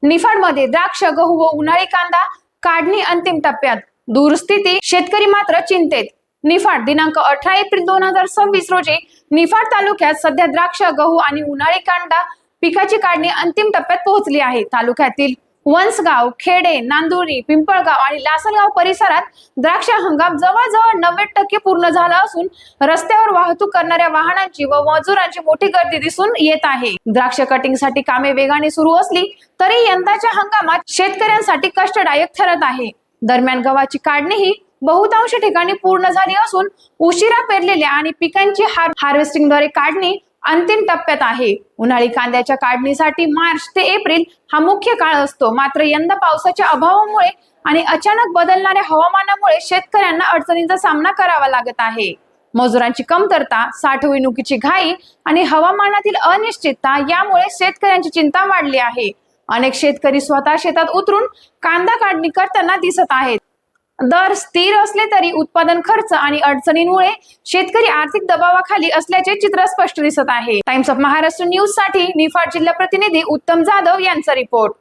निफाडमध्ये द्राक्ष, गहू व उन्हाळी कांदा काढणी अंतिम टप्प्यात, दूरस्थिती, शेतकरी मात्र चिंतेत। निफाड दिनांक 18 एप्रिल 2026 रोजी निफाड तालुक्यात सध्या द्राक्ष, गहू आणि उन्हाळी कांदा पिकाची काढणी अंतिम टप्प्यात पोहोचली आहे। तालुक्यातील वंसगाव, खेडे, नांदुरी, पिंपळगाव आणि लासलगाव परिसरात द्राक्ष हंगाम जवळजवळ 90% पूर्ण झाला असून रस्त्यावर वाहतूक करणाऱ्या वाहनांची व मजुरांची मोठी गर्दी दिसून येत आहे। द्राक्ष कटिंगसाठी कामे वेगाने सुरू असली तरी यंदाच्या हंगामात शेतकऱ्यांसाठी कष्टदायक ठरत आहे। दरम्यान गव्हाची काढणी ही बहुतांश ठिकाणी पूर्ण झाली असून उशिरा पेरलेल्या आणि पिकांची हार्वेस्टिंगद्वारे काढणी अंतिम टप्प्यात आहे। उन्हाळी कांद्याच्या काढणीसाठी मार्च ते एप्रिल हा मुख्य काळ असतो, मात्र यंदा पावसाच्या अभावामुळे आणि अचानक बदलणाऱ्या हवामानामुळे शेतकऱ्यांना अडचणींचा सामना करावा लागत आहे। मजुरांची कमतरता, साठवणुकीची घाई आणि हवामानातील अनिश्चितता यामुळे शेतकऱ्यांची चिंता वाढली आहे। अनेक शेतकरी स्वतः शेतात उतरून कांदा काढणी करताना दिसत आहेत। दर स्थिर असले तरी उत्पादन खर्च आणि अडचणींमुळे शेतकरी आर्थिक दबावाखाली असल्याचे चित्र स्पष्ट दिसत आहे। टाइम्स ऑफ महाराष्ट्र न्यूज साठी निफाड जिल्हा प्रतिनिधी उत्तम जाधव यांचा रिपोर्ट।